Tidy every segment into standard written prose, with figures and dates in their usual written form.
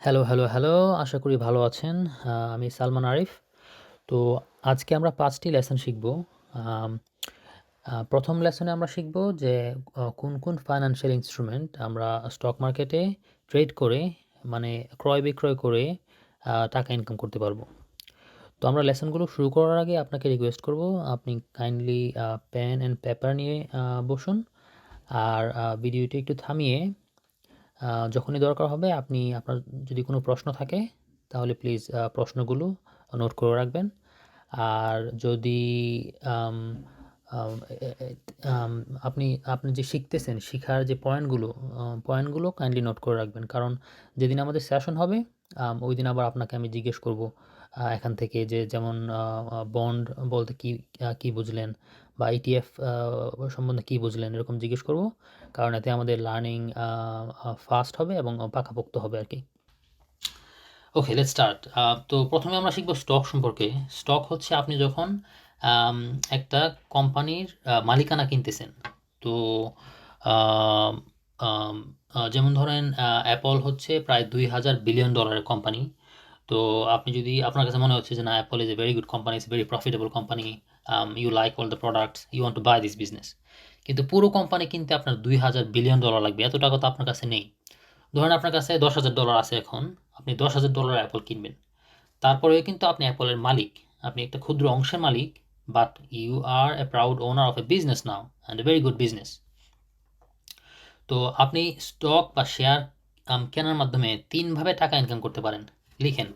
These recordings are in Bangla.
Hello, hello, hello. আশা করি ভালো আছেন। আমি সালমান আরিফ। তো আজকে আমরা ৫ টি লেসন শিখব। আম ১ম লেসনে আমরা শিখব যে কোন ফাইন্যান্সিয়াল ইন্সট্রুমেন্ট আমরা স্টক মার্কেটে ট্রেড করে মানে ক্রয়-বিক্রয় করে টাকা ইনকাম করতে পারবো। তো আমরা লেসনগুলো শুরু করার আগে আপনাকে রিকোয়েস্ট করব আপনি কাইন্ডলি পেন অ্যান্ড পেপার নিয়ে বসুন। আর ভিডিওটি একটু থামিয়ে যখনই দরকার হবে আপনি আপনার যদি কোনো প্রশ্ন থাকে তাহলে প্লিজ প্রশ্নগুলো নোট করে রাখবেন। আর যদি আম, আম, এ- এ- আম, আপনি আপনি যে শিখতেছেন শিখার যে পয়েন্টগুলো কাইন্ডলি নোট করে রাখবেন, কারণ যেদিন আমাদের সেশন হবে ওই দিন আবার আপনাকে আমি জিজ্ঞেস করব এখান থেকে যে যেমন বন্ড বলতে কি কি বুঝলেন, বা ইটিএফ সম্বন্ধে কি বুঝলেন, এরকম জিজ্ঞেস করব, কারণ এতে আমাদের লার্নিং ফাস্ট হবে এবং পাকাপোক্ত হবে আর কি। ওকে, লেটস স্টার্ট। তো প্রথমে আমরা শিখব স্টক সম্পর্কে। স্টক হচ্ছে আপনি যখন আম, একটা কোম্পানির মালিকানা কিনতেছেন। তো আম, আম, যেমন ধরেন অ্যাপল হচ্ছে প্রায় $2000 বিলিয়ন কোম্পানি। তো আপনি যদি আপনার কাছে মনে হচ্ছে যে না, Apple is a very good company, is very profitable company, you like all the products, you want to buy this business, কিন্তু পুরো কোম্পানি কিনতে আপনার $2000 বিলিয়ন লাগবে, এত টাকা তো আপনার কাছে নেই। ধরেন আপনার কাছে $10,000 আছে এখন, আপনি $10,000 অ্যাপল কিনবেন। তারপরেও কিন্তু আপনি অ্যাপলের মালিক, আপনি একটা ক্ষুদ্র অংশের মালিক, but you are a proud owner of a business now and a very good business. তো আপনি স্টক বা শেয়ার কেনার মাধ্যমে তিনভাবে টাকা ইনকাম করতে পারেন। লিখেন।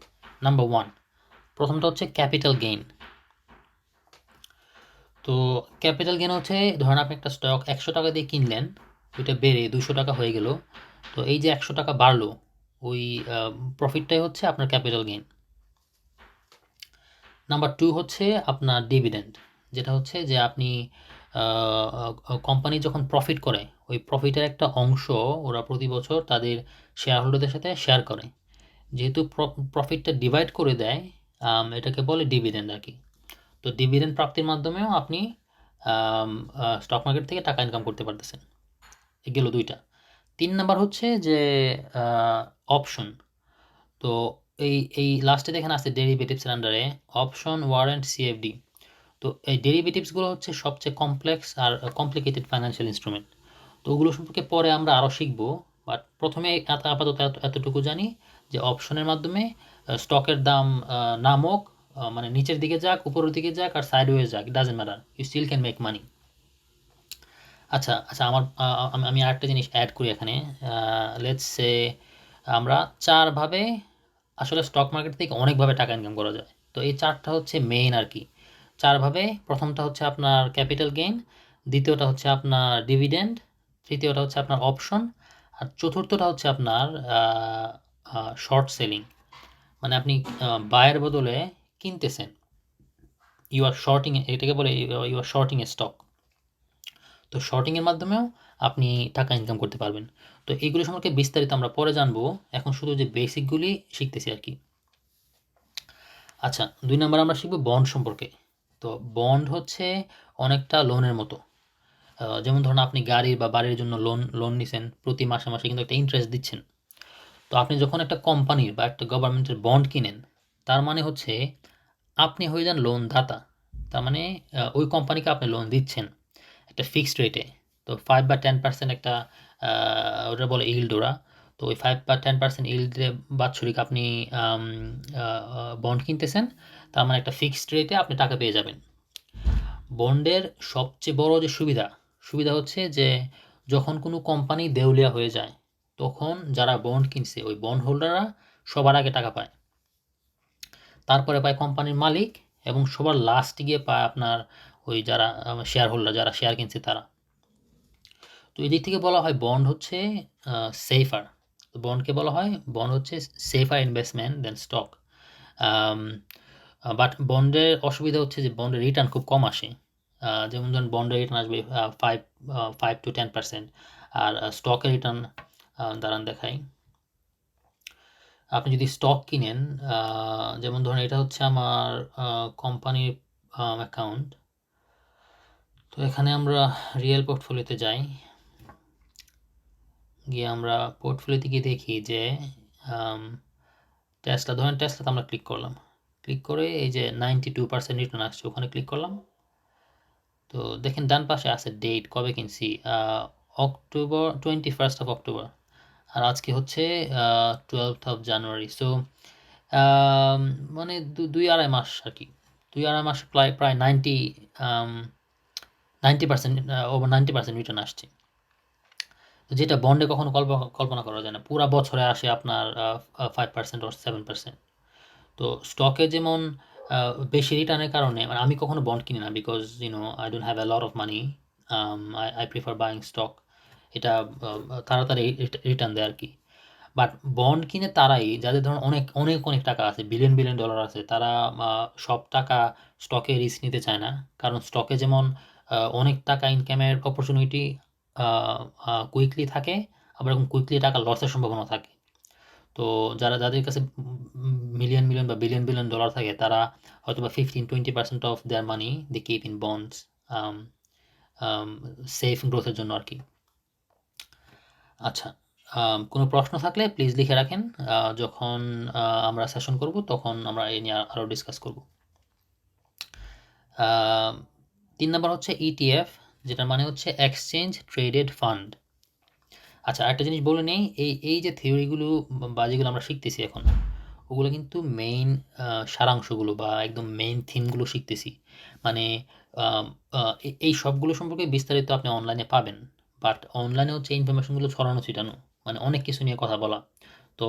নাম্বার ওয়ান, প্রথমটা হচ্ছে ক্যাপিটাল গেইন। তো ক্যাপিটাল গেইন হচ্ছে, ধরেন আপনি একটা স্টক 100 টাকা দিয়ে কিনলেন, ওইটা বেড়ে 200 টাকা হয়ে গেল। তো এই যে 100 টাকা বাড়লো, ওই প্রফিটটাই হচ্ছে আপনার ক্যাপিটাল গেইন। নাম্বার টু হচ্ছে আপনার ডিভিডেন্ড, যেটা হচ্ছে যে আপনি কোম্পানি যখন প্রফিট করে ওই প্রফিটের একটা অংশ ওরা প্রতি বছর তাদের শেয়ার হোল্ডারদের সাথে শেয়ার করে। যেহেতু প্রফিটটা ডিভাইড করে দেয়, এটাকে বলে ডিভিডেন্ড আর কি। তো ডিভিডেন্ড প্রাপ্তির মাধ্যমেও আপনি স্টক মার্কেট থেকে টাকা ইনকাম করতে পারতেছেন। এগুলো দুইটা। 3 নাম্বার হচ্ছে যে অপশন। তো এই লাস্টে দেখেন আছে ডেরিভেটিভসের আন্ডারে অপশন, ওয়ারেন্ট, সিএফডি। তো এই ডেরিভেটিভসগুলো হচ্ছে সবচেয়ে কমপ্লেক্স আর কমপ্লিকেটেড ফাইন্যান্সিয়াল ইনস্ট্রুমেন্ট। তো ওগুলো সম্পর্কে পরে আমরা আরও শিখবো। বাট প্রথমে আপাতত এতটুকু জানি যে অপশনের মাধ্যমে স্টকের দাম নামক, মানে নিচের দিকে যাক, উপরের দিকে যাক, আর সাইডওয়েজ যাক, doesn't matter, you still can make money. আচ্ছা আচ্ছা, আমার আমি আরেকটা জিনিস অ্যাড করি এখানে। লেটস সে আমরা চারভাবে আসলে স্টক মার্কেট থেকে অনেকভাবে টাকা ইনকাম করা যায়। তো এই চারটা হচ্ছে মেইন আর কি। চারভাবে, প্রথমটা হচ্ছে আপনার ক্যাপিটাল গেইন, দ্বিতীয়টা হচ্ছে আপনার ডিভিডেন্ড, তৃতীয়টা হচ্ছে আপনার অপশন, আর চতুর্থটা হচ্ছে আপনার শর্ট সেলিং। মানে আপনি বায়ের বদলে কিনতেছেন, ইউ আর শর্টিং, এটাকে বলে you are shorting a stock. তো শর্টিংয়ের মাধ্যমেও আপনি টাকা ইনকাম করতে পারবেন। তো এইগুলো সম্পর্কে বিস্তারিত আমরা পরে জানবো, এখন শুধু যে বেসিকগুলি শিখতেছি আর কি। আচ্ছা, 2 নাম্বার আমরা শিখব বন্ড সম্পর্কে। তো বন্ড হচ্ছে অনেকটা লোনের মতো। যেমন ধরুন আপনি গাড়ি বা বাড়ির জন্য লোন নিছেন, প্রতি মাসে মাসে কিন্তু একটা ইন্টারেস্ট দিচ্ছেন। তো আপনি যখন একটা কোম্পানির বা একটা গভর্নমেন্টের বন্ড কিনেন, তার মানে হচ্ছে আপনি হয়ে যান লোন দাতা। তার মানে ওই কোম্পানিকে আপনি লোন দিচ্ছেন একটা ফিক্সড রেটে। তো 5 বা 10% একটা ওটা বলে ইল্ড ওরা। তো ওই 5 বা 10% ইল্ডে বাৎসরিক আপনি বন্ড কিনতেছেন, তার মানে একটা ফিক্সড রেটে আপনি টাকা পেয়ে যাবেন। বন্ডের সবচেয়ে বড় যে সুবিধা হচ্ছে যে যখন কোনো কোম্পানি দেউলিয়া হয়ে যায়, তখন যারা বন্ড কিনছে ওই বন্ড হোল্ডাররা সবার আগে টাকা পায়, তারপরে পায় কোম্পানির মালিক, এবং সবার লাস্টে গিয়ে পায় আপনার ওই যারা শেয়ার হোল্ডার, যারা শেয়ার কিনছে তারা। তো এদিক থেকে বলা হয় বন্ড হচ্ছে সেফার। বন্ডকে বলা হয় বন্ড হচ্ছে safer investment then stock. But বন্ডের অসুবিধা হচ্ছে যে বন্ডের রিটার্ন খুব কম আসে। যেমন ধরুন বন্ডের রিটার্ন আসবে 5 to 10%, আর স্টকের রিটার্ন দাঁড়ান দেখাই। আপনি যদি স্টক কিনেন, যেমন ধরুন এটা হচ্ছে আমার কোম্পানির অ্যাকাউন্ট। তো এখানে আমরা রিয়েল পোর্টফোলিওতে যাই, গিয়ে আমরা পোর্টফোলিওতে গিয়ে দেখি যে টেসলা, ধরেন টেসলাতে আমরা ক্লিক করলাম, ক্লিক করে এই যে 92% রিটার্ন আসছে, ওখানে ক্লিক করলাম। তো দেখেন ডান পাশে আছে ডেট, কবে কিনছি, অক্টোবর 21st of অক্টোবর, আর আজকে হচ্ছে 12th of জানুয়ারি। সো মানে দুই আড়াই মাস আর কি, দুই আড়াই মাস প্রায় প্রায় 90% ওভার 90% রিটার্ন আসছে, যেটা বন্ডে কখনো কল্পনা করা যায় না। পুরা বছরে আসে আপনার 5% or 7%। তো স্টকে যেমন বেশি রিটার্নের কারণে, মানে আমি কখনো বন্ড কিনি না, because I don't have a lot of money. I prefer buying stock. এটা তাড়াতাড়ি রিটার্ন দেয় আর কি। বাট বন্ড কিনে তারাই, যাদের ধরুন অনেক অনেক অনেক টাকা আছে, বিলিয়ন বিলিয়ন ডলার আছে, তারা সব টাকা স্টকে রিস্ক নিতে চায় না। কারণ স্টকে যেমন অনেক টাকা ইনকামের অপরচুনিটি কুইকলি থাকে, আবার এরকম কুইকলি টাকা লসের সম্ভাবনা থাকে। তো যাদের কাছে মিলিয়ন মিলিয়ন বা বিলিয়ন বিলিয়ন ডলার থাকে, তারা হয়তো বা 15-20% of their money they keep in bonds, safe গ্রোথের জন্য আর কি। আচ্ছা, কোনো প্রশ্ন থাকলে প্লিজ লিখে রাখেন, যখন আমরা সেশন করব তখন আমরা এই নিয়ে আরও ডিসকাস করব। 3 নাম্বার হচ্ছে ইটিএফ, যেটার মানে হচ্ছে এক্সচেঞ্জ ট্রেডেড ফান্ড। আচ্ছা, একটা জিনিস বলে নেই, এই যে থিওরিগুলো বা যেগুলো আমরা শিখতেছি এখন, ওগুলো কিন্তু মেইন সারাংশগুলো বা একদম মেইন থিমগুলো শিখতেছি। মানে এই সবগুলো সম্পর্কে বিস্তারিত আপনি অনলাইনে পাবেন, বাট অনলাইনে হচ্ছে ইনফরমেশনগুলো ছড়ানো ছিটানো, মানে অনেক কিছু নিয়ে কথা বলা। তো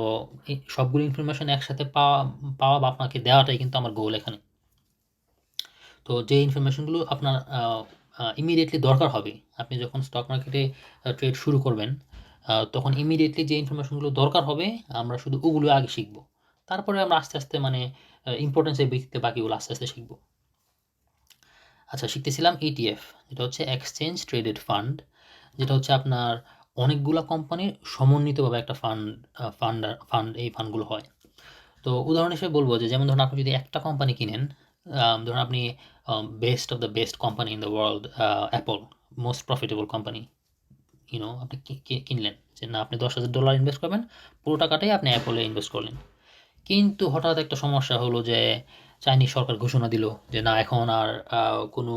এই সবগুলো ইনফরমেশন একসাথে পাওয়া পাওয়া বা আপনাকে দেওয়াটাই কিন্তু আমার গোল এখানে। তো যে ইনফরমেশনগুলো আপনার ইমিডিয়েটলি দরকার হবে, আপনি যখন স্টক মার্কেটে ট্রেড শুরু করবেন, তখন ইমিডিয়েটলি যে ইনফরমেশনগুলো দরকার হবে, আমরা শুধু ওগুলো আগে শিখব। তারপরে আমরা আস্তে আস্তে মানে ইম্পর্টেন্সের ভিত্তিতে বাকিগুলো আস্তে আস্তে শিখব। আচ্ছা, শিখতেছিলাম ইটিএফ, যেটা হচ্ছে এক্সচেঞ্জ ট্রেডেড ফান্ড, যেটা হচ্ছে আপনার অনেকগুলো কোম্পানির সমন্বিতভাবে একটা ফান্ড এই ফান্ডগুলো হয়। তো উদাহরণ হিসেবে বলবো যে, যেমন ধরুন আপনি যদি একটা কোম্পানি কিনেন, ধরুন আপনি best of the best company in the world, Apple, most profitable company, আপনি কিনলেন যে না, আপনি $10,000 ইনভেস্ট করবেন, পুরো টাকাটাই আপনি অ্যাপলে ইনভেস্ট করলেন। কিন্তু হঠাৎ একটা সমস্যা হলো যে, চাইনিজ সরকার ঘোষণা দিল যে না, এখন আর কোনো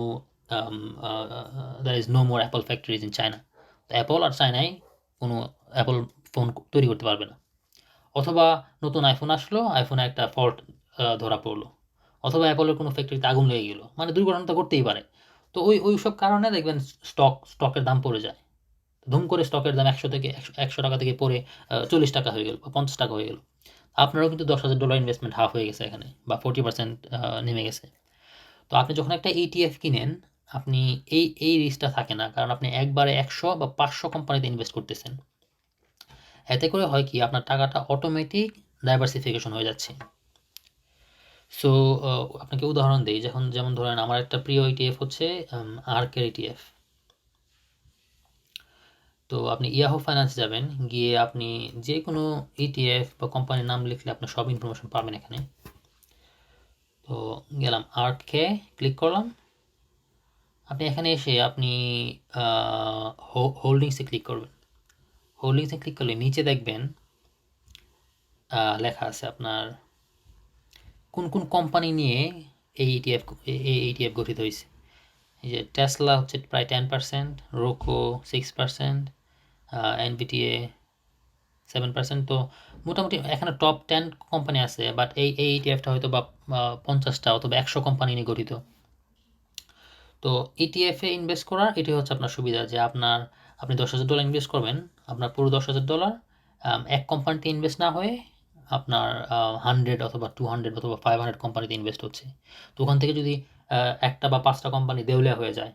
there is no more Apple factories in China. তো অ্যাপল আর চায়নায় কোনো অ্যাপল ফোন তৈরি করতে পারবে না। অথবা নতুন আইফোন আসলো, আইফোনে একটা ফল্ট ধরা পড়লো, অথবা অ্যাপলের কোনো ফ্যাক্টরিতে আগুন লেগে গেলো, মানে দুর্ঘটনা তো করতেই পারে। তো ওই সব কারণে দেখবেন স্টকের দাম পড়ে যায়। ধুম করে স্টকের দাম 100 টাকা থেকে পড়ে 40 টাকা হয়ে গেল বা 50 টাকা হয়ে গেল। আপনারও কিন্তু $10,000 ইনভেস্টমেন্ট হাফ হয়ে গেছে এখানে, বা 40% নেমে গেছে। তো আপনি যখন একটা ইটিএফ কিনেন, আপনি এই রিস্কটা থাকে না, কারণ আপনি একবারে 100 বা 500 কোম্পানিতে ইনভেস্ট করতেছেন। এতে করে হয় কি, আপনার টাকাটা অটোমেটিক ডাইভার্সিফিকেশন হয়ে যাচ্ছে। সো আপনাকে উদাহরণ দিই, যেমন ধরেন আমার একটা প্রিয় ইটিএফ হচ্ছে আর্কের ইটিএফ। তো আপনি ইয়াহু ফাইন্যান্স যাবেন, গিয়ে আপনি যে কোনো ইটিএফ বা কোম্পানির নাম লিখলে আপনি সব ইনফরমেশন পাবেন এখানে। তো গেলাম আর্ককে, ক্লিক করলাম। আপনি এখানে এসে আপনি হোল্ডিংসে ক্লিক করবেন। হোল্ডিংসে ক্লিক করলে নিচে দেখবেন লেখা আছে আপনার কোন কোন কোম্পানি নিয়ে এই ইটিএফ গঠিত হয়েছে। এই যে টেসলা হচ্ছে প্রায় 10%, রোকো 6%, এনভিটিএ 7%। তো মোটামুটি এখানে টপ 10 কোম্পানি আছে, বাট এই ইটিএফটা হয়তো বা 50টা অথবা 100 কোম্পানি নিয়ে গঠিত। তো ইটিএফে ইনভেস্ট করার এটি হচ্ছে আপনার সুবিধা, যে আপনি $10,000 ইনভেস্ট করবেন, আপনার পুরো $10,000 এক কোম্পানিতে ইনভেস্ট না হয়ে আপনার 100 অথবা 200 অথবা 500 কোম্পানিতে ইনভেস্ট হচ্ছে। তো ওখান থেকে যদি একটা বা 5টা কোম্পানি দেউলিয়া হয়ে যায়,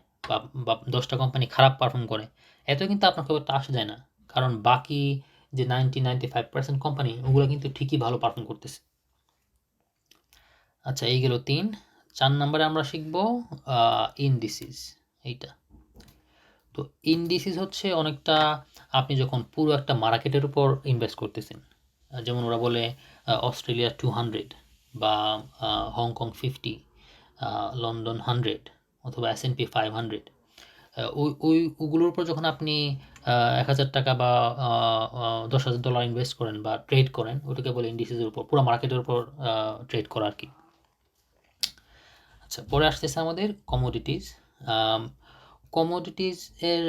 বা 10টা কোম্পানি খারাপ পারফর্ম করে, এত কিন্তু আপনার খুব একটা আসা যায় না, কারণ বাকি যে 90-95% কোম্পানি, ওগুলো কিন্তু ঠিকই ভালো পারফর্ম করতেছে। আচ্ছা, এই গেল 3। 4 নম্বরে আমরা শিখব ইনডিসিস, এইটা। তো ইনডিসিস হচ্ছে অনেকটা আপনি যখন পুরো একটা মার্কেটের উপর ইনভেস্ট করতেছেন, যেমন ওরা বলে অস্ট্রেলিয়া 200, বা হংকং 50, লন্ডন 100, অথবা S&P 500। ওগুলোর উপর যখন আপনি $1,000 বা $10,000 ইনভেস্ট করেন বা ট্রেড করেন, ওটাকে বলে ইন্ডিসেসের উপর, পুরো মার্কেটের উপর ট্রেড করা আর কি। আচ্ছা, পরে আসতেছে আমাদের কমোডিটিস। কমোডিটিস এর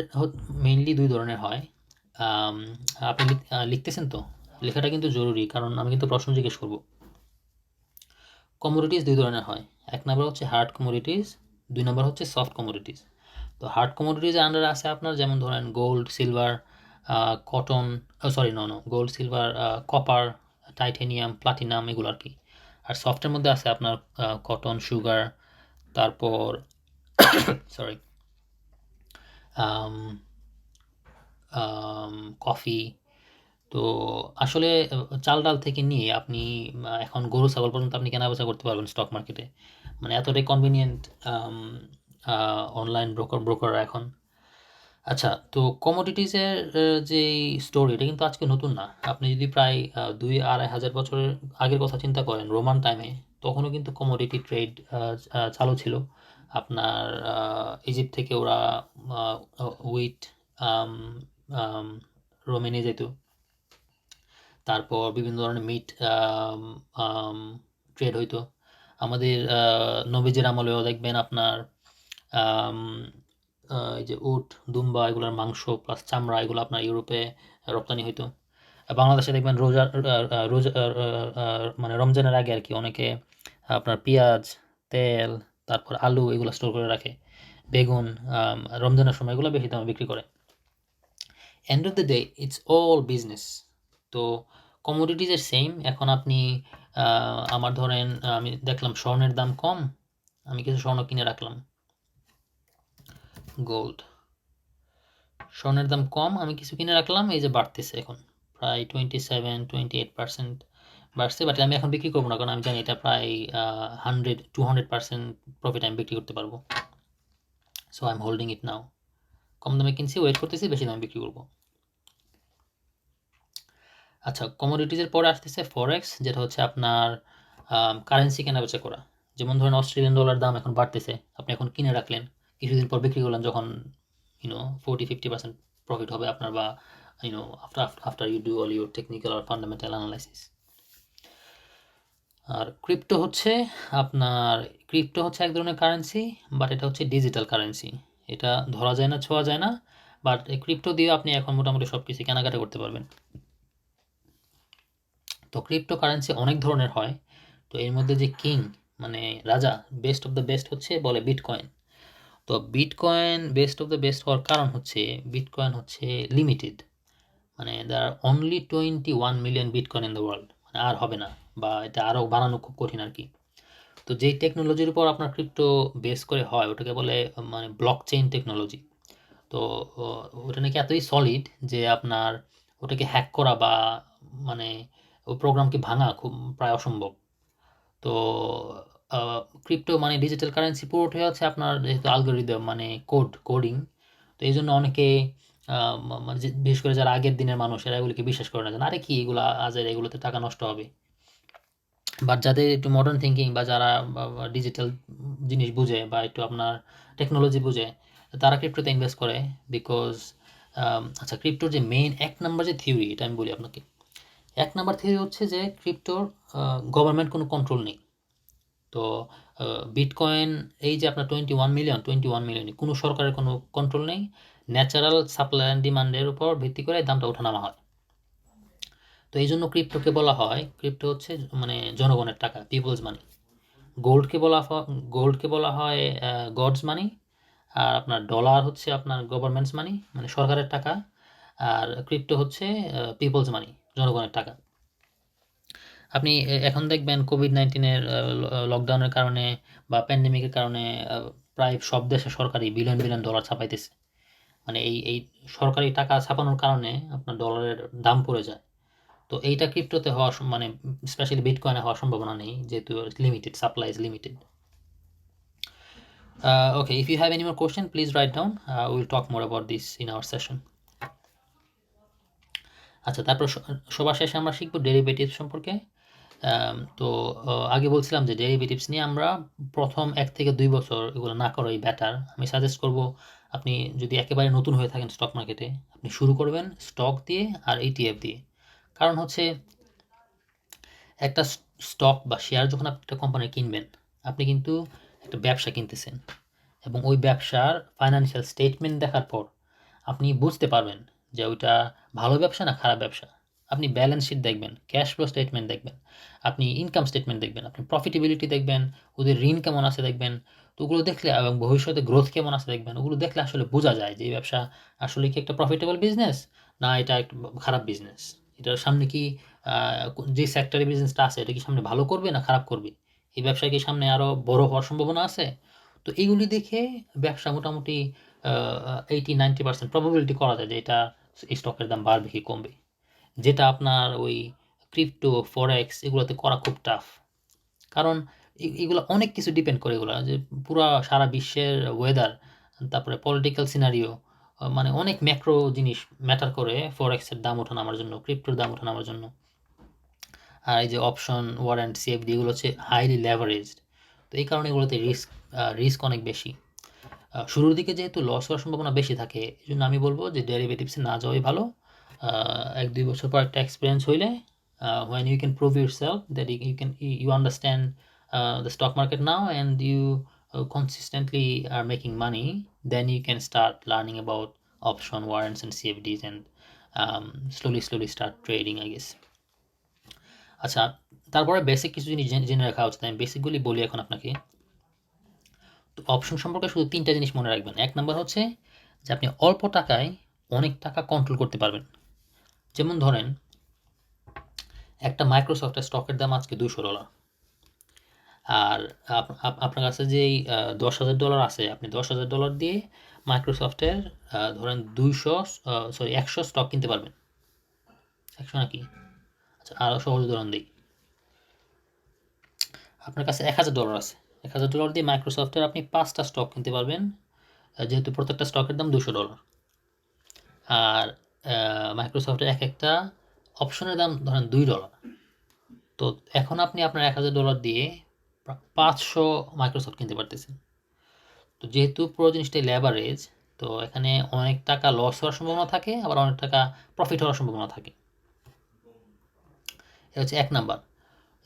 মেইনলি 2 ধরনের হয়। আপনি লিখতেছেন তো? লেখাটা কিন্তু জরুরি, কারণ আমি কিন্তু প্রশ্ন জিজ্ঞেস করব। কমোডিটিস 2 ধরনের হয়। 1 নাম্বার হচ্ছে হার্ড কমোডিটিস, 2 নাম্বার হচ্ছে সফট কমোডিটিস। তো হার্ড কমোডিটিস এর আন্ডারে আছে আপনার, যেমন ধরেন gold, silver, cotton, sorry no, gold, silver, copper, titanium, platinum, এগুলো আর কি। আর সফটের মধ্যে আছে আপনার কটন, সুগার, তারপর সরি কফি। তো আসলে চাল ডাল থেকে নিয়ে আপনি এখন গরু ছাগল পর্যন্ত আপনি কেনাবেচা করতে পারবেন স্টক মার্কেটে। মানে এতটাই কনভিনিয়েন্ট অনলাইন ব্রোকাররা এখন। আচ্ছা, তো কমোডিটিসের যে স্টোরি, এটা কিন্তু আজকে নতুন না। আপনি যদি প্রায় 2-2.5 হাজার বছরের আগের কথা চিন্তা করেন, রোমান টাইমে, তখনও কিন্তু কমোডিটি ট্রেড চালু ছিল। আপনার ইজিপ্ট থেকে ওরা উইট রোমেনে যেত। তারপর বিভিন্ন ধরনের মিট ট্রেড হইতো। আমাদের নবীজের আমলেও দেখবেন আপনার এই যে উট, দুম্বা, এগুলোর মাংস প্লাস চামড়া, এগুলো আপনার ইউরোপে রপ্তানি হইতো। বাংলাদেশে দেখবেন রোজা মানে রমজানের আগে আর কি, অনেকে আপনার পেঁয়াজ, তেল, তারপর আলু, এগুলো স্টোর করে রাখে। বেগুন রমজানের সময় এগুলো বেশি দামে বিক্রি করে। End of the day it's all business. তো কমোডিটিজের সেম। এখন আপনি আমার ধরেন আমি দেখলাম স্বর্ণের দাম কম, আমি কিছু স্বর্ণ কিনে রাখলাম। গোল্ড, স্বর্ণের দাম কম, আমি কিছু কিনে রাখলাম, এই যে বাড়তেছে এখন প্রায় 27-28% বাড়ছে। বাট আমি এখন বিক্রি করবো না, কারণ আমি জানি এটা প্রায় 100-200% প্রফিট আমি বিক্রি করতে পারবো। সো আই এম হোল্ডিং ইট নাও। কম দামে কিনছি, ওয়েট করতেছি, বেশি দামে বিক্রি করবো। আচ্ছা, কমোডিটিজের পরে আসতেছে ফরেক্স, যেটা হচ্ছে আপনার কারেন্সি কেনাবেচা করা। যেমন ধরেন অস্ট্রেলিয়ান ডলার দাম এখন বাড়তেছে, আপনি এখন কিনে রাখলেন, কিছুদিন পর বিক্রি করলেন যখন 40-50% প্রফিট হবে আপনার, বা after you do all your technical আর ফান্ডামেন্টাল অ্যানালাইসিস। আর ক্রিপ্টো হচ্ছে এক ধরনের কারেন্সি, বাট এটা হচ্ছে ডিজিটাল কারেন্সি। এটা ধরা যায় না, ছোঁয়া যায় না, বাট ক্রিপ্টো দিয়ে আপনি এখন মোটামুটি সব কিছু কেনাকাটা করতে পারবেন। তো ক্রিপ্টো কারেন্সি অনেক ধরনের হয়। তো এর মধ্যে যে কিং, মানে রাজা, বেস্ট অফ দ্য বেস্ট হচ্ছে বলে বিটকয়েন। তো bitcoin best of the best হওয়ার কারণ হচ্ছে বিটকয়েন হচ্ছে লিমিটেড। মানে there are only 21 million bitcoin in the world, মানে আর হবে না, বা এটা আরও বানানো খুব কঠিন আর কি। তো যেই টেকনোলজির উপর আপনার ক্রিপ্টো বেস করে হয়, ওটাকে বলে মানে ব্লক চেইন টেকনোলজি। তো ওটা নাকি এতই সলিড যে আপনার ওটাকে হ্যাক করা বা মানে ওই প্রোগ্রামকে ভাঙা খুব প্রায় অসম্ভব। তো ক্রিপ্টো মানে ডিজিটাল কারেন্সি পুরোটাই হচ্ছে আপনার যেহেতু অ্যালগরিদম মানে কোডিং। তো এই জন্য অনেকে মানে বিশেষ করে যারা আগের দিনের মানুষ, এরা এগুলিকে বিশ্বাস করে না, যে আরে কি এগুলা আজের, এগুলোতে টাকা নষ্ট হবে। বাট যাদের একটু মডার্ন থিঙ্কিং বা যারা ডিজিটাল জিনিস বুঝে বা একটু আপনার টেকনোলজি বুঝে, তারা ক্রিপ্টোতে ইনভেস্ট করে। বিকজ আচ্ছা, ক্রিপ্টোর যে মেইন 1 নাম্বার যে থিওরি, এটা আমি বলি আপনাকে। 1 নাম্বার থিওরি হচ্ছে যে ক্রিপ্টোর গভর্নমেন্ট কোনো কন্ট্রোল নেই। তো বিটকয়েন, এই যে আপনার 21 মিলিয়ন কোনো সরকারের কোনো কন্ট্রোল নেই। ন্যাচারাল সাপ্লাই অ্যান্ড ডিমান্ডের উপর ভিত্তি করে দামটা ওঠানামা হয়। তো এই জন্য ক্রিপ্টো হচ্ছে মানে জনগণের টাকা, পিপলস মানি। গোল্ডকে বলা হয় গডস মানি। আর আপনার ডলার হচ্ছে আপনার গভর্নমেন্টস মানি, মানে সরকারের টাকা। আর ক্রিপ্টো হচ্ছে পিপলস মানি, জনগণের টাকা। আপনি এখন দেখবেন কোভিড-19 লকডাউনের কারণে বা প্যান্ডেমিকের কারণে প্রায় সব দেশে সরকারি বিলিয়ন বিলিয়ন ডলার ছাপাইতেছে। মানে এই সরকারি টাকা ছাপানোর কারণে আপনার ডলারের দাম পড়ে যায়। তো এইটা ক্রিপ্টোতে হওয়া মানে স্পেশালি বিটকয়েনে হওয়ার সম্ভাবনা নেই, যেহেতু limited, supply is limited. Okay, if you have any more question, please write down. We'll talk more about this in our session. আচ্ছা, তারপর সবার শেষে আমরা শিখবো ডেরিভেটিভ সম্পর্কে। তো আগে বলছিলাম যে ডেরিভেটিভস নিয়ে আমরা প্রথম 1 থেকে 2 বছর এগুলো না করাই বেটার। আমি সাজেস্ট করব আপনি যদি একেবারে নতুন হয়ে থাকেন স্টক মার্কেটে, আপনি শুরু করবেন স্টক দিয়ে আর ETF দিয়ে। কারণ হচ্ছে একটা স্টক বা শেয়ার যখন আপনি একটা কোম্পানি কিনবেন, আপনি কিন্তু একটা ব্যবসা কিনতেছেন এবং ওই ব্যবসার ফাইন্যান্সিয়াল স্টেটমেন্ট দেখার পর আপনি বুঝতে পারবেন যে ওইটা ভালো ব্যবসা না খারাপ ব্যবসা। আপনি ব্যালেন্স শিট দেখবেন, ক্যাশ ফ্লো স্টেটমেন্ট দেখবেন, আপনি ইনকাম স্টেটমেন্ট দেখবেন, আপনি প্রফিটেবিলিটি দেখবেন, ওদের ঋণ কেমন আছে দেখবেন। তো ওগুলো দেখলে এবং ভবিষ্যতে গ্রোথ কেমন আছে দেখবেন। ওগুলো দেখলে আসলে বোঝা যায় যে এই ব্যবসা আসলে কি একটা প্রফিটেবল বিজনেস না এটা একটা খারাপ বিজনেস। এটার সামনে কি যে সেক্টরে বিজনেসটা আছে এটা কি সামনে ভালো করবে না খারাপ করবে, এই ব্যবসা কি সামনে আরও বড় হওয়ার সম্ভাবনা আছে। তো এইগুলি দেখে ব্যবসা মোটামুটি 80-90% প্রবাবিলিটি করা যায় যে এটা এই স্টকের দাম বাড়বে কি কমবে। যেটা আপনার ওই ক্রিপ্টো ফরেক্স এগুলোতে করা খুব টাফ। কারণ এগুলো অনেক কিছু ডিপেন্ড করে, এগুলো যে পুরা সারা বিশ্বের ওয়েদার, তারপরে পলিটিক্যাল সিনারিও, মানে অনেক ম্যাক্রো জিনিস ম্যাটার করে ফরেক্সের দাম ওঠা নামার জন্য, ক্রিপ্টোর দাম ওঠা নামার জন্য। আর এই যে অপশন ওয়ারেন্ট সিএফডি এগুলো হচ্ছে হাইলি লেভারেজড। তো এই কারণে এগুলোতে রিস্ক অনেক বেশি। শুরুর দিকে যেহেতু লস হওয়ার সম্ভাবনা বেশি থাকে, এই জন্য আমি বলবো যে ডেরিভেটিভসে না যাওয়াই ভালো। 1-2 বছর পর একটা এক্সপিরিয়েন্স হইলে, when you can prove yourself that you understand the stock market now and you consistently are making money, then you can start learning about option warrants and CFDs and slowly start trading, I guess. আচ্ছা, তারপরে বেসিক কিছু জিনিস জেনে রাখা উচিত। আমি বেসিকগুলি বলি এখন আপনাকে। তো অপশন সম্পর্কে শুধু 3টা জিনিস মনে রাখবেন। 1 নাম্বার হচ্ছে যে আপনি অল্প টাকায় অনেক টাকা কন্ট্রোল করতে পারবেন। যেমন ধরেন একটা মাইক্রোসফটের স্টকের দাম আজকে $200, আর আপনার কাছে যেই $10,000 আছে, আপনি $10,000 দিয়ে মাইক্রোসফটের ধরেন 100 স্টক কিনতে পারবেন। 100 নাকি? আচ্ছা, আরও সহজ উদাহরণ দিই। আপনার কাছে $1,000 আছে, $1,000 দিয়ে মাইক্রোসফটের আপনি 5টা স্টক কিনতে পারবেন, যেহেতু প্রত্যেকটা স্টকের দাম $200। আর মাইক্রোসফটের এক একটা অপশনের দাম ধরেন $2। তো এখন আপনি আপনার $1,000 দিয়ে 500 মাইক্রোসফট কিনতে পারতেছেন। তো যেহেতু পুরো জিনিসটাই লেভারেজ, তো এখানে অনেক টাকা লস হওয়ার সম্ভাবনা থাকে, আবার অনেক টাকা প্রফিট হওয়ার সম্ভাবনা থাকে। এটা হচ্ছে 1 নাম্বার।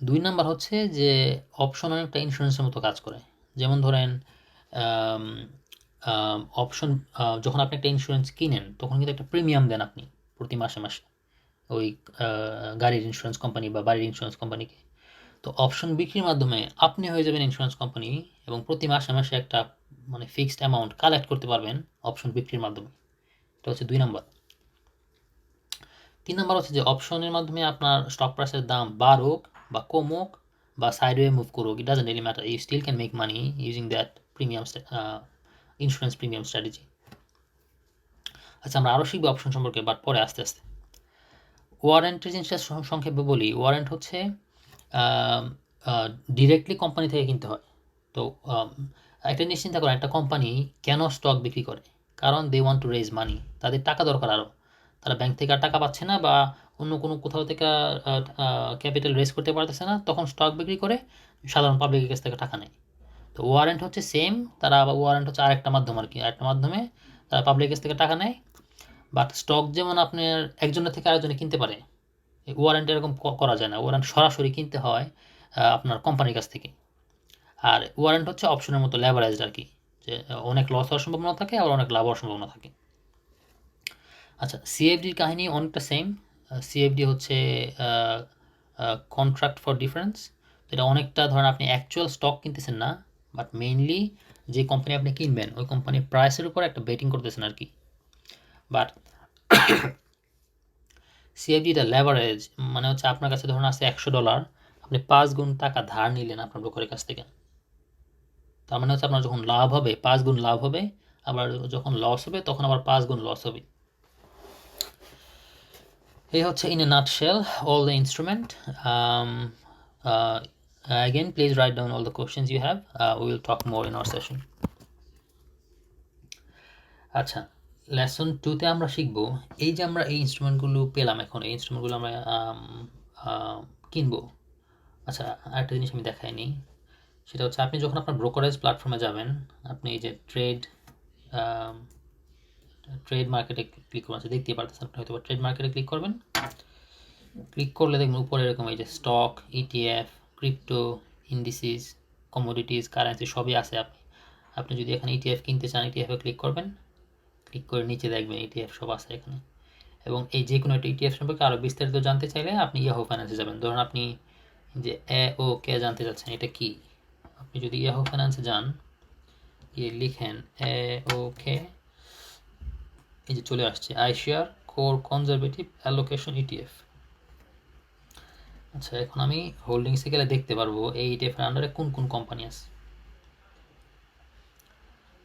2 নাম্বার হচ্ছে যে অপশন অনেকটা ইন্স্যুরেন্সের মতো কাজ করে। যেমন ধরেন অপশন, যখন আপনি একটা ইন্স্যুরেন্স কিনেন তখন কিন্তু একটা প্রিমিয়াম দেন আপনি প্রতি মাসে মাসে ওই গাড়ির ইন্স্যুরেন্স কোম্পানি বা বাড়ির ইন্স্যুরেন্স কোম্পানিকে। তো অপশন বিক্রির মাধ্যমে আপনি হয়ে যাবেন ইন্স্যুরেন্স কোম্পানি এবং প্রতি মাসে মাসে একটা মানে ফিক্সড অ্যামাউন্ট কালেক্ট করতে পারবেন অপশন বিক্রির মাধ্যমে। এটা হচ্ছে 2 নাম্বার। 3 নাম্বার হচ্ছে যে অপশনের মাধ্যমে আপনার স্টক প্রাইসের দাম বাড়ুক বা কমুক বা সাইডওয়ে মুভ করুক, it doesn't really matter, you still can make money using that premium insurance premium strategy. আচ্ছা, আমরা আরও শিখবো অপশন সম্পর্কে, বাট পরে আস্তে আস্তে। ওয়ারেন্টের জিনিসটা সংক্ষেপে বলি। ওয়ারেন্ট হচ্ছে ডিরেক্টলি কোম্পানি থেকে কিনতে হয়। তো একটা জিনিস চিন্তা করেন, একটা কোম্পানি কেন স্টক বিক্রি করে? কারণ দে ওয়ান্ট টু রেজ মানি, তাদের টাকা দরকার আরও। তারা ব্যাংক থেকে আর টাকা পাচ্ছে না বা অন্য কোনো কোথাও থেকে ক্যাপিটাল রেজ করতে পারতেছে না, তখন স্টক বিক্রি করে সাধারণ পাবলিকের কাছ থেকে টাকা নেয়। তো ওয়ারেন্ট হচ্ছে সেম, তারা আবার ওয়ারেন্ট হচ্ছে আরেকটা মাধ্যম আর কি, আরেকটা মাধ্যমে তারা পাবলিকের কাছ থেকে টাকা নেয়। বাট স্টক যেমন আপনার একজনের থেকে আরেকজনে কিনতে পারে, ওয়ারেন্ট এরকম করা যায় না। ওয়ারেন্ট সরাসরি কিনতে হয় আপনার কোম্পানির কাছ থেকে। আর ওয়ারেন্ট হচ্ছে অপশনের মতো লেভারেজড আর কি, যে অনেক লস হওয়ার সম্ভাবনা থাকে আবার অনেক লাভ হওয়ার সম্ভাবনা থাকে। আচ্ছা, সিএফডির কাহিনী অনেকটা সেম। সিএফডি হচ্ছে কন্ট্রাক্ট ফর ডিফারেন্স। এটা অনেকটা ধরেন আপনি অ্যাকচুয়াল স্টক কিনতেছেন না, বাট মেইনলি যে কোম্পানি আপনি কিনবেন ওই কোম্পানির প্রাইসের উপর একটা বেটিং করতেছেন আর কি। বাট সিএফডিটা লেভারেজ, মানে হচ্ছে আপনার কাছে ধরুন আছে $100, আপনি 5 গুণ টাকা ধার নিলেন আপনার ব্রোকারের কাছ থেকে। তার মানে হচ্ছে আপনার যখন লাভ হবে 5 গুণ লাভ হবে, আবার যখন লস হবে তখন আবার 5 গুণ লস হবে। এই হচ্ছে in a nutshell all the instrument. Again, please write down all the questions you have. We will talk more in our session. আচ্ছা, লেসন 2তে আমরা শিখবো এই যে আমরা এই ইনস্ট্রুমেন্টগুলো পেলাম, এখন এই ইনস্ট্রুমেন্টগুলো আমরা কিনবো। আচ্ছা, আরেকটা জিনিস আমি দেখাইনি, সেটা হচ্ছে আপনি যখন আপনার ব্রোকারেজ প্ল্যাটফর্মে যাবেন, আপনি এই যে ট্রেড ট্রেড মার্কেটে ক্লিক করবেন, আচ্ছা দেখতেই পারতেছেন আপনি হয়তো ট্রেড মার্কেটে ক্লিক করবেন। ক্লিক করলে দেখবেন উপরে এরকম এই যে stock, ETF, crypto, indices, commodities, currency সবই আছে। আপনি যদি এখানে ইটিএফ কিনতে চান ইটিএফে ক্লিক করবেন, ক্লিক করে নিচে দেখবেন ইটিএফ সব আছে এখানে। এবং এই যে কোনো একটা ইটিএফ সম্পর্কে আরও বিস্তারিত জানতে চাইলে আপনি ইয়াহু ফাইন্যান্সে যাবেন। ধরুন আপনি যে কে জানতে চাচ্ছেন এটা কি, আপনি যদি ইয়াহু ফাইন্যান্সে যান, গিয়ে লিখেন কে, এই যে চলে আসছে আইশিয়ার কোর কনজারভেটিভ অ্যালোকেশন ইটিএফ। আচ্ছা এখন আমি হোল্ডিংসে গেলে দেখতে পারবো এই ইটিএফের আন্ডারে কোন কোন কোম্পানি আছে।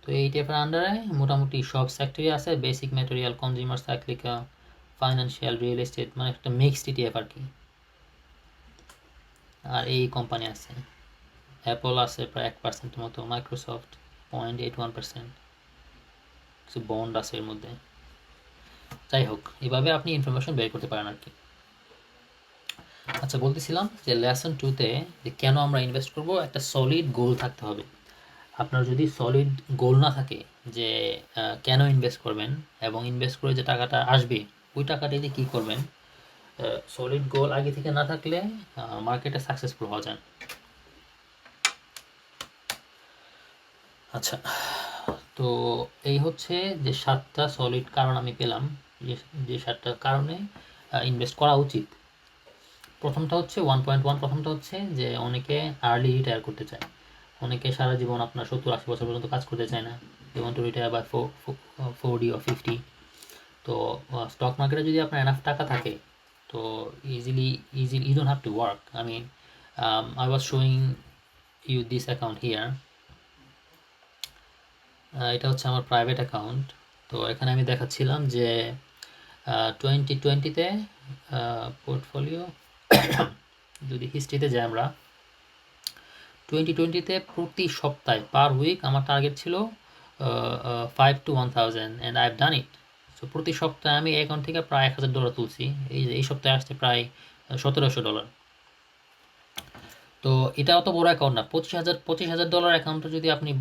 তো এই ইটিএফের আন্ডারে মোটামুটি সব সেক্টরই আছে, basic material, consumer, cyclical, financial, real estate, মানে একটা মিক্সড ইটিএফ আর কি। আর এই কোম্পানি আছে, অ্যাপল আছে প্রায় 1% মতো, মাইক্রোসফট 0.81%, কিছু বন্ড আছে এর মধ্যে। যাই হোক, এভাবে আপনি ইনফরমেশন বের করতে পারেন আর কি। আচ্ছা বলতেছিলাম যে লেসন 2তে যে কেন আমরা ইনভেস্ট করব, একটা সলিড গোল থাকতে হবে। আপনার যদি সলিড গোল না থাকে যে কেন ইনভেস্ট করবেন এবং ইনভেস্ট করে যে টাকাটা আসবে ওই টাকাটা দিয়ে কী করবেন, সলিড গোল আগে থেকে না থাকলে মার্কেটে সাকসেসফুল হওয়া যায়। আচ্ছা, তো এই হচ্ছে যে 7টা সলিড কারণ আমি পেলাম, যে 7টা কারণে ইনভেস্ট করা উচিত। প্রথমটা হচ্ছে 1.1, প্রথমটা হচ্ছে যে অনেকে আর্লি রিটায়ার করতে চায়। অনেকে সারা জীবন আপনার 70-80 বছর পর্যন্ত কাজ করতে চায় না, they want to retire by 40 or 50। তো স্টক মার্কেটে যদি আপনার এনাফ টাকা থাকে তো easily you don't have to work. I mean I was showing you this account here, এটা হচ্ছে আমার প্রাইভেট অ্যাকাউন্ট। তো এখানে আমি দেখাচ্ছিলাম যে 2020-তে পোর্টফোলিও যদি হিস্ট্রিতে যাই আমরা, 2020-তে প্রতি সপ্তাহে পার উইক আমার টার্গেট ছিল 5 to 1000 and I have done it. So প্রতি সপ্তাহে আমি অ্যাকাউন্ট থেকে প্রায় $1000 তুলছি। এই সপ্তাহে আসছে প্রায় $1700। তো এটা অত বড় অ্যাকাউন্ট না, $25,000 অ্যাকাউন্টে যদি আপনি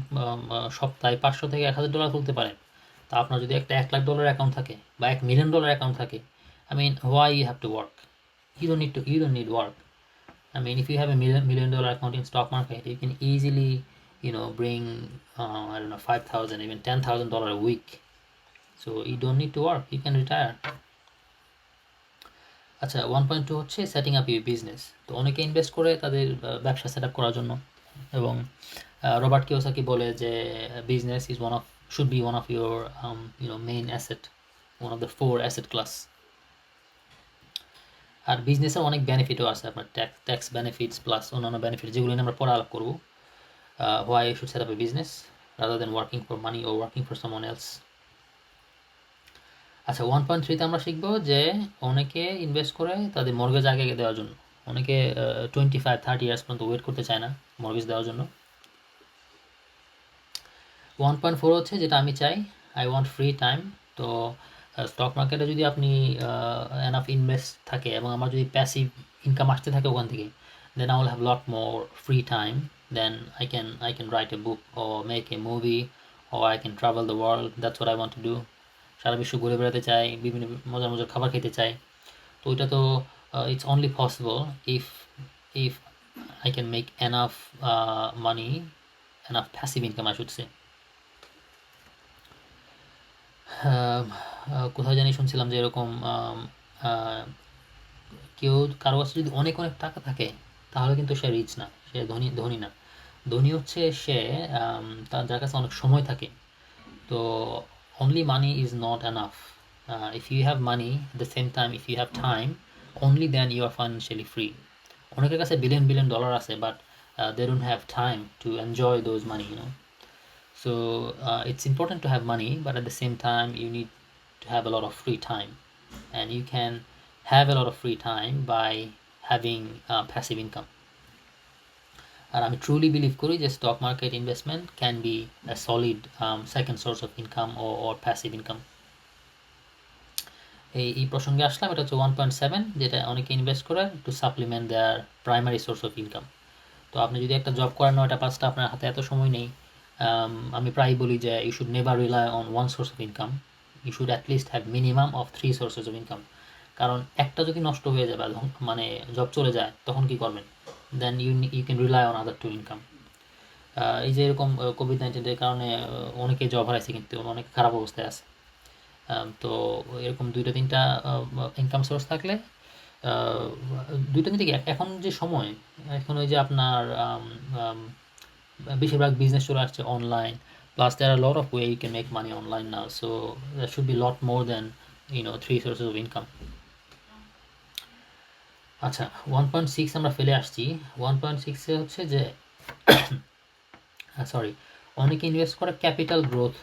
সপ্তাহে 500 থেকে $1000 তুলতে পারেন, তা আপনার যদি একটা $1,00,000 অ্যাকাউন্ট থাকে বা $1,000,000 অ্যাকাউন্ট থাকে, I mean why you have to work? You don't need work. I mean, if you have a million dollar account in stock market, you can easily, bring I don't know, 5,000, even $10,000 a week. So you don't need to work. You can retire. আচ্ছা 1.2 হচ্ছে সেটিং আপ ইউর বিজনেস। তো অনেকে ইনভেস্ট করে তাদের ব্যবসা সেট আপ করার জন্য, এবং রবার্ট কিওসাকি বলে যে business is should be one of your main asset, one of the 4 asset class. আর বিজনেসের অনেক বেনিফিটও আছে, আপনার ট্যাক্স বেনিফিটস প্লাস অন্যান্য বেনিফিট যেগুলো নিয়ে আমরা পরে আলাপ করবো। Why you should set up a business rather than working for money or working for someone else. আচ্ছা 1.3তে আমরা শিখবো যে অনেকে ইনভেস্ট করে তাদের মর্গেজ আগে দেওয়ার জন্য। অনেকে 25-30 ইয়ার্স পর্যন্ত ওয়েট করতে চায় না মর্গেজ দেওয়ার জন্য। 1.4 হচ্ছে যেটা আমি চাই, আই ওয়ান্ট ফ্রি টাইম। তো স্টক মার্কেটে যদি আপনি এনাফ ইনভেস্ট থাকে এবং আমার যদি প্যাসিভ ইনকাম আসতে থাকে ওখান থেকে, then I will have lot more free time, then I can write a book or make a movie or I can travel the world. That's what I want to do. সারা বিশ্ব ঘুরে বেড়াতে চাই, বিভিন্ন মজার মজার খাবার খেতে চাই। তো ওইটা তো it's only possible if if I can make enough money, enough passive income I should say. কোথায় জানি শুনছিলাম যে এরকম কেউ কারো কাছে যদি অনেক অনেক টাকা থাকে তাহলে কিন্তু সে রিচ না, সে ধনী না। ধনী হচ্ছে সে তার যার কাছে অনেক সময় থাকে। তো only money is not enough. If you have money at the same time, if you have time, only then you are financially free. অনেকের কাছে বিলিয়ন ডলার আছে, but they don't have time to enjoy those money. So it's important to have money, but at the same time you need to have a lot of free time, and you can have a lot of free time by having passive income. আর আমি ট্রুলি বিলিভ করি যে stock market investment can be a solid second source of income or passive income. এই প্রসঙ্গে আসলাম, এটা হচ্ছে 1.7, যেটা অনেকে ইনভেস্ট করে to supplement their primary source of income. তো আপনি যদি একটা জব করেন 9টা-5টা, আপনার হাতে এত সময় নেই। আমি প্রায়ই বলি যে you should never rely on one source of income. You should at least have minimum of 3 sources of income. কারণ একটা যদি নষ্ট হয়ে যায় বা মানে জব চলে যায় তখন কি করবেন? Then you can rely on other two income. এই যে এরকম কোভিড-19 কারণে অনেকে জব হারাইছে, কিন্তু অনেক খারাপ অবস্থায় আছে। তো এরকম 2টা-3টা ইনকাম সোর্স থাকলে 2টা-3টা কি, এখন যে সময়, এখন ওই যে আপনার বেশিরভাগ বিজনেস চলে আসছে online, plus there are lot of way you can make money online now, so that should be lot more than 3 sources of income. আচ্ছা, 1.6 আমরা ফেলে আসছি। 1.6-এ হচ্ছে যে সরি, অনেকে ইনভেস্ট করে ক্যাপিটাল গ্রোথ,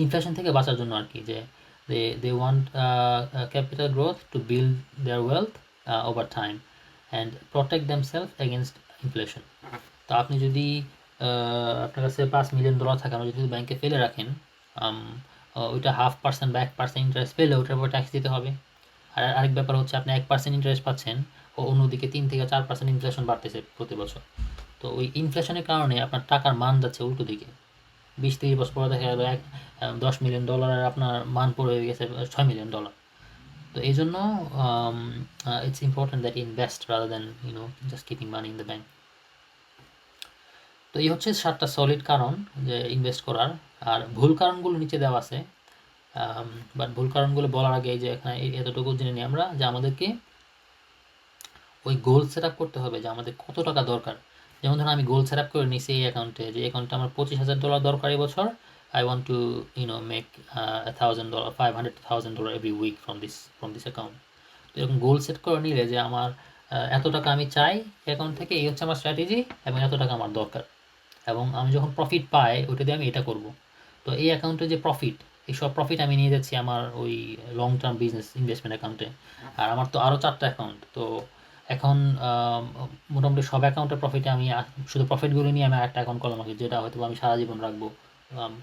ইনফ্লেশন থেকে বাঁচার জন্য আর কি, যে they want capital growth to build their wealth over time and protect themselves against inflation. তো আপনি যদি আপনার কাছে $5 মিলিয়ন থাকে, আপনি যদি ব্যাংকে ফেলে রাখেন, ওইটা 0.5% বা 1% ইন্টারেস্ট পেলে ওটার উপর ট্যাক্স দিতে হবে। আর আরেক ব্যাপার হচ্ছে আপনি 1% ইন্টারেস্ট পাচ্ছেন, ও অন্যদিকে 3 থেকে 4% ইনফ্লেশন বাড়তেছে প্রতি বছর। তো ওই ইনফ্লেশনের কারণে আপনার টাকার মান যাচ্ছে উল্টো দিকে। 20-30 বছর পরে দেখা গেল $10 মিলিয়ন আপনার মান পড়ে হয়ে গেছে $6 মিলিয়ন। তো এই জন্য it's important that invest rather than just keeping money in the bank. তো এই হচ্ছে 7টা সলিড কারণ যে ইনভেস্ট করার। আর ভুল কারণগুলো নিচে দেওয়া আছে, বাট ভুল কারণগুলো বলার আগে যে এখানে এতটুকু জেনে নিই আমরা, যে আমাদেরকে ওই গোল সেট আপ করতে হবে যে আমাদের কত টাকা দরকার। যেমন ধরুন আমি গোল সেট আপ করে নিছি এই অ্যাকাউন্টে, যে অ্যাকাউন্টে আমার $25,000 দরকার এই বছর। I want to make $1,000, $500 every week from this account. তো এরকম গোল সেট করে নিলে যে আমার এত টাকা আমি চাই অ্যাকাউন্ট থেকে, এই হচ্ছে আমার স্ট্র্যাটেজি, এবং এত টাকা আমার দরকার, এবং আমি যখন প্রফিট পাই ওইটা দিয়ে আমি এটা করব। তো এই অ্যাকাউন্টে যে প্রফিট, এই সব প্রফিট আমি নিয়ে যাচ্ছি আমার ওই লং টার্ম বিজনেস ইনভেস্টমেন্ট অ্যাকাউন্টে। আর আমার তো আরও 4টা অ্যাকাউন্ট, তো এখন মোটামুটি সব অ্যাকাউন্টের প্রফিটে আমি শুধু প্রফিটগুলো নিয়ে আমি একটা অ্যাকাউন্ট করলাম আর কি, যেটা হয়তো আমি সারা জীবন রাখবো,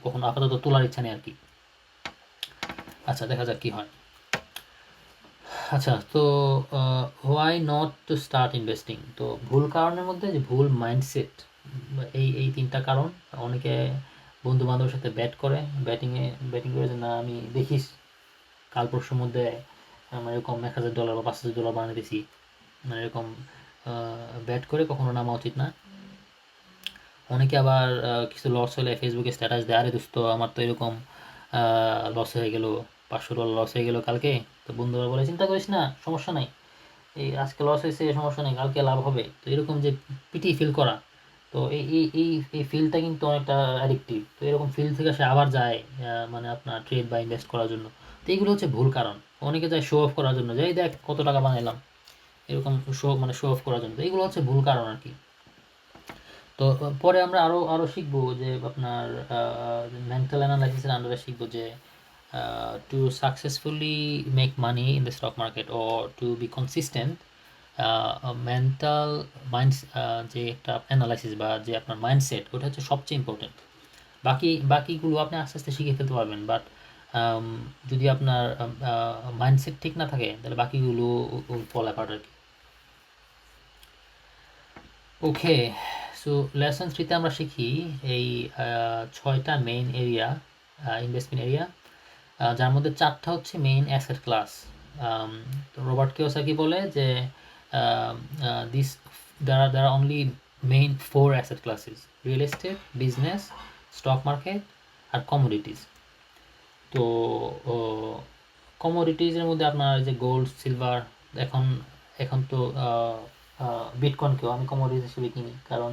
কখন আপাতত তোলার ইচ্ছা নেই আর কি। আচ্ছা, দেখা যাক কি হয়। আচ্ছা, তো why not to start investing. তো ভুল কারণের মধ্যে যে ভুল মাইন্ডসেট, এই 3টা কারণ। অনেকে বন্ধু বান্ধবের সাথে ব্যাটিং করে যে না আমি দেখিস কাল পরশুর মধ্যে আমার এরকম $1,000 বা $5,000 বানিয়ে দিছি, মানে এরকম ব্যাট করে কখনো নামা উচিত না। অনেকে আবার কিছু লস হলে ফেসবুকে স্ট্যাটাস দেয়, আরে দোস্ত আমার তো এরকম লস হয়ে গেল, $500 লস হয়ে গেল কালকে। তো বন্ধুরা বলে চিন্তা করিস না, সমস্যা নাই, এই আজকে লস হয়েছে সমস্যা নেই, কালকে লাভ হবে। তো এরকম যে পিটি ফিল করা, তো এই এই এই এই ফিলটা কিন্তু অনেকটা অ্যাডিকটিভ। তো এরকম ফিল থেকে সে আবার যায় মানে আপনার ট্রেড বা ইনভেস্ট করার জন্য। তো এইগুলো হচ্ছে ভুল কারণ। অনেকে যায় শো অফ করার জন্য, যে এই দেখ কত টাকা বানাইলাম, এরকম শো অফ করার জন্য। তো এইগুলো হচ্ছে ভুল কারণ আর কি। তো পরে আমরা আরও আরও শিখবো যে আপনার মেন্টাল অ্যানালাইসিসের আন্ডারে শিখবো যে to successfully make money in the stock market or to be consistent, mental mind, যে একটা অ্যানালাইসিস বা যে আপনার মাইন্ডসেট, ওটা হচ্ছে সবচেয়ে ইম্পর্টেন্ট। বাকিগুলো আপনি আস্তে আস্তে শিখে ফেলতে পারবেন, বাট যদি আপনার মাইন্ডসেট ঠিক না থাকে তাহলে বাকিগুলো ফল অ্যাপার্ট আর কি। ওকে, সো লেসন 3-তে আমরা শিখি এই 6টা মেইন এরিয়া, ইনভেস্টমেন্ট এরিয়া, যার মধ্যে 4টা হচ্ছে মেইন অ্যাসেট ক্লাস। তো রবার্ট কিওসাকি বলে যে this there are only main 4 asset classes: real estate, business, stock market আর কমোডিটিস। তো কমোডিটিসের মধ্যে আপনার যে গোল্ড, সিলভার, এখন এখন তো বিটকয়েনকেও আমি কমোডিটি হিসেবে কিনি, কারণ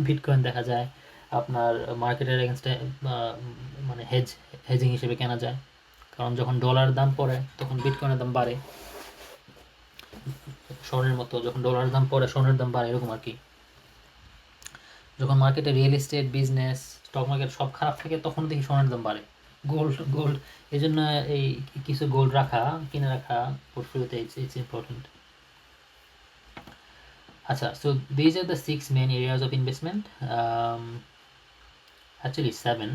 বিটকয়েন দেখা যায় আপনার মার্কেটের এগেনস্টে মানে হেজিং হিসেবে কেনা যায়। কারণ যখন ডলারের দাম পড়ে তখন বিটকয়েনের দাম বাড়ে, স্বর্ণের মতো যখন ডলারের দাম পড়ে স্বর্ণের দাম বাড়ে, এরকম আর কি। যখন মার্কেটে real estate, business, stock market সব খারাপ থাকে তখন দেখি স্বর্ণের দাম বাড়ে। গোল্ড এই জন্য এই কিছু গোল্ড কিনে রাখা পোর্টফোলিওতে ইটস ইম্পর্টেন্ট। আচ্ছা, so these are the 6 main areas of investment. Actually 7.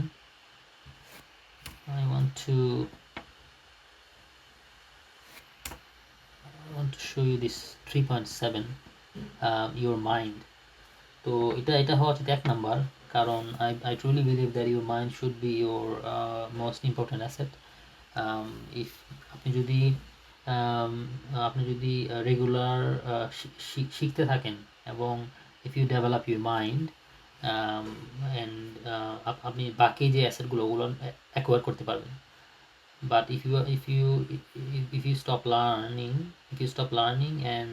I want to show you this 3.7, your mind. তো এটা হওয়া উচিত 1 নাম্বার। কারণ I truly believe that your mind should be your most important asset. If আপনি যদি um, আপনি যদি রেগুলার শিখতে থাকেন এবং if you develop your mind and আপনি বাকি যে অ্যাসেটগুলো ওগুলো অ্যাকোয়ার করতে পারবেন। But if you stop learning, and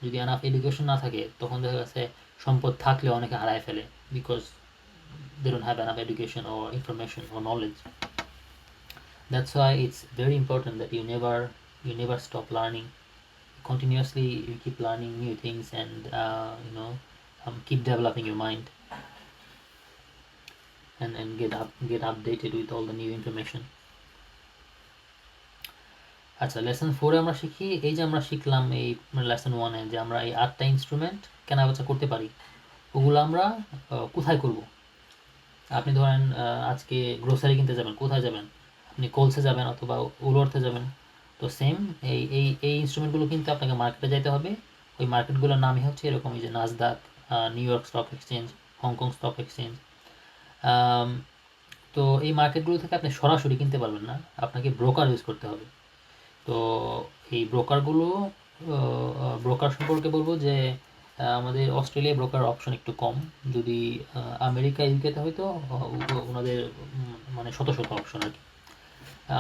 যদি enough education না থাকে তখন দেখা গেছে সম্পদ থাকলেও অনেকে হারায় ফেলে because they don't have enough education or information or knowledge. That's why it's very important that you never stop learning. Continuously you keep learning new things and keep developing your mind and get updated with all the new information. আচ্ছা, লেসন 4 আমরা শিখি, এই যে আমরা শিখলাম এই লেসন 1 যে আমরা এই 8টা ইনস্ট্রুমেন্ট কেনাবেচা করতে পারি, ওগুলো আমরা কোথায় করব? আপনি ধরেন আজকে গ্রোসারি কিনতে যাবেন, কোথায় যাবেন? আপনি কোলসে যাবেন অথবা উলওয়ার্থে যাবেন। তো সেম এই ইনস্ট্রুমেন্টগুলো কিন্তু আপনাকে মার্কেটে যেতে হবে। ওই মার্কেটগুলোর নামই হচ্ছে এরকম, যে নাসদাক, new York stock exchange, Hong Kong stock exchange. তো এই মার্কেটগুলো থেকে আপনি সরাসরি কিনতে পারবেন না, আপনাকে ব্রোকার ইউজ করতে হবে। তো এই ব্রোকার সম্পর্কে বলবো যে আমাদের অস্ট্রেলিয়ায় ব্রোকার অপশন একটু কম। যদি আমেরিকা ইউকেতে হয়তো ওনাদের মানে শত শত অপশন আর কি।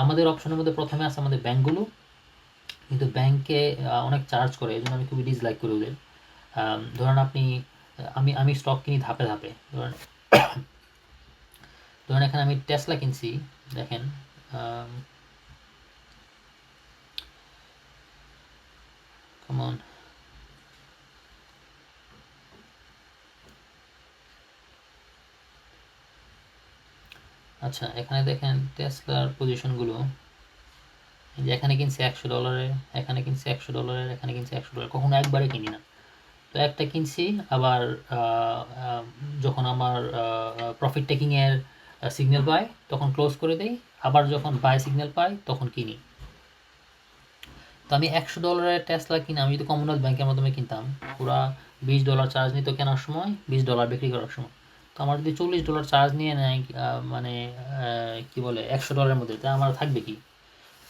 আমাদের অপশনের মধ্যে প্রথমে আছে আমাদের ব্যাঙ্কগুলো, কিন্তু ব্যাংকে অনেক চার্জ করে, এই জন্য আমি খুবই ডিসলাইক করি ওদের। ধরেন আপনি আমি স্টক কিনি ধাপে ধাপে। ধরেন এখানে আমি টেসলা কিনছি, দেখেন come on, আচ্ছা এখানে দেখেন টেসলার পজিশনগুলো, যে এখানে কিনছি $100, এখানে কিনছি $100, এখানে কিনছি $100, কখনো একবারে কিনি না। তো একটা কিনছি, আবার যখন আমার প্রফিট টেকিংয়ের সিগন্যাল পাই তখন ক্লোজ করে দেই, আবার যখন বাই সিগন্যাল পাই তখন কিনি। তো আমি $100 টেসলা কিনে আমি যদি কমনওয়েলথ ব্যাংকের মাধ্যমে কিনতাম, পুরা $20 চার্জ নিত কেনার সময়, $20 বিক্রি করার সময়। তো আমার যদি $40 চার্জ নিয়ে নেয়, মানে কি বলে $100 মধ্যে, তা আমার থাকবে কি?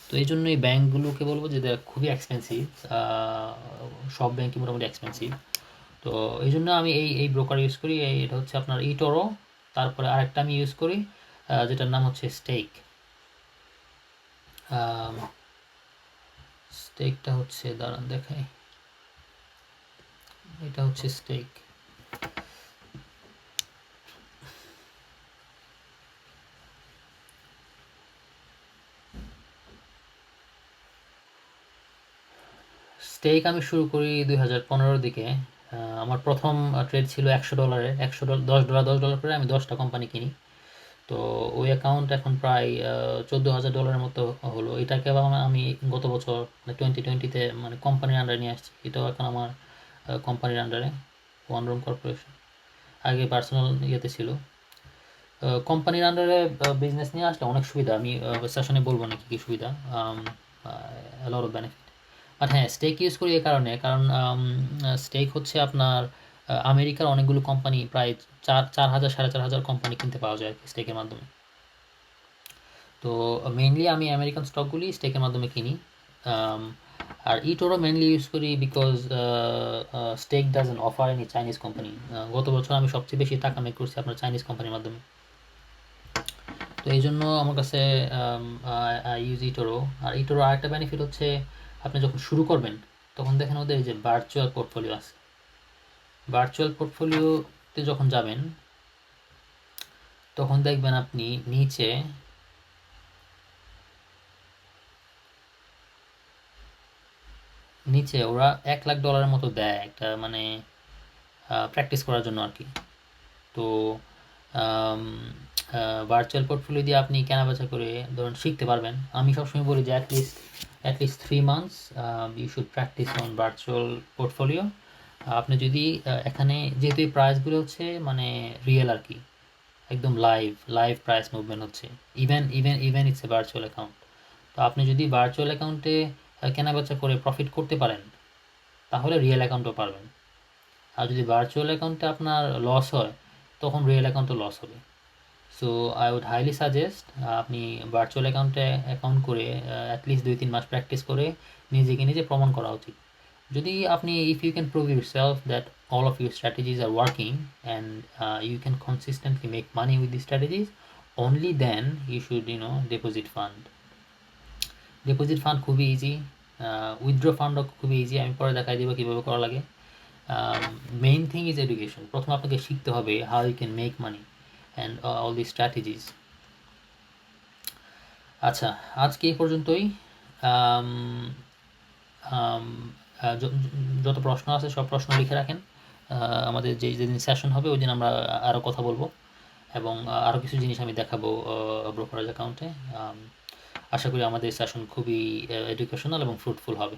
তো এই জন্য এই ব্যাঙ্কগুলোকে বলবো যে খুবই এক্সপেন্সিভ, সব ব্যাঙ্কই মোটামুটি এক্সপেন্সিভ। তো এই জন্য আমি এই ব্রোকার ইউজ করি। এটা হচ্ছে আপনার ইটোরো। তারপরে আরেকটা আমি ইউজ করি যেটার নাম হচ্ছে স্টেক। স্টেকটা হচ্ছে, দাঁড়ান দেখাই, এটা হচ্ছে স্টেক। স্টেক আমি শুরু করি 2015 দিকে। আমার প্রথম ট্রেড ছিল $100, $10 করে আমি 10টা কোম্পানি কিনি। তো ওই অ্যাকাউন্ট এখন প্রায় $14,000 মতো হলো। এটাকে আবার আমি গত বছর মানে 2020-তে মানে কোম্পানির আন্ডারে নিয়ে আসছি। এটাও এখন আমার কোম্পানির আন্ডারে, ওয়ান রুম কর্পোরেশন। আগে পার্সোনাল ইয়েতে ছিল। কোম্পানির আন্ডারে বিজনেস নিয়ে আসলে অনেক সুবিধা, আমি সেশনে বলবো না কী সুবিধা, লট অফ বেনিফিট। বাট হ্যাঁ, স্টেক ইউজ করি এই কারণে, কারণ স্টেক হচ্ছে আপনার আমেরিকার অনেকগুলো কোম্পানি, প্রায় 4,000 4,500 কোম্পানি কিনতে পাওয়া যায় স্টেকের মাধ্যমে। তো মেইনলি আমি আমেরিকান স্টকগুলি স্টেকের মাধ্যমে কিনি। আর ইটোরও মেইনলি ইউজ করি because Stake doesn't offer any Chinese company. গত বছর আমি সবচেয়ে বেশি টাকা মেক করছি আপনার চাইনিজ কোম্পানির মাধ্যমে। তো এই জন্য আমার কাছে ইউজ ইটোরো। আর ইটোরো আরেকটা বেনিফিট হচ্ছে, আপনি যখন শুরু করবেন তখন দেখেন ওদের এই যে ভার্চুয়াল পোর্টফোলিও আছে, ভার্চুয়াল পোর্টফোলিওতে যখন যাবেন তখন দেখবেন আপনি নিচে ওরা $1,00,000 মতো দেয় একটা, মানে প্র্যাকটিস করার জন্য আর কি। তো ভার্চুয়াল পোর্টফোলিও দিয়ে আপনি কেনাবেচা করে ধরুন শিখতে পারবেন। আমি সবসময় বলি যে at least 3 months you should practice on virtual portfolio. আপনি যদি এখানে যেহেতু এই প্রাইসগুলো হচ্ছে মানে রিয়েল আর কি, একদম লাইভ প্রাইস মুভমেন্ট হচ্ছে, even it's a virtual account. তো আপনি যদি ভার্চুয়াল অ্যাকাউন্টে কেনাবেচা করে প্রফিট করতে পারেন তাহলে রিয়েল অ্যাকাউন্টও পারবেন। আর যদি ভার্চুয়াল অ্যাকাউন্টে আপনার লস হয়, তখন রিয়েল অ্যাকাউন্টে লস হবে। So I would highly suggest আপনি ভার্চুয়াল অ্যাকাউন্টে অ্যাকাউন্ট করে অ্যাটলিস্ট 2-3 মাস প্র্যাকটিস করে নিজেকে নিজে প্রমাণ করা উচিত। যদি আপনি if you can prove yourself that all of your strategies are working and you can consistently make money with these strategies, only then you should deposit fund. Deposit fund খুবই ইজি, উইথড্র ফান্ডও খুবই ইজি, আমি পরে দেখাই দেবো কীভাবে করা লাগে। Main thing is education. প্রথমে আপনাকে শিখতে হবে how you can make money and all the strategies. আচ্ছা, আজকে এই পর্যন্তই। আম, আম, যত প্রশ্ন আছে সব প্রশ্ন লিখে রাখেন। আমাদের যেদিন সেশন হবে ওই দিন আমরা আরও কথা বলবো এবং আরও কিছু জিনিস আমি দেখাবো ব্রোকারেজ অ্যাকাউন্টে। আশা করি আমাদের সেশন খুবই এডুকেশনাল এবং ফ্রুটফুল হবে।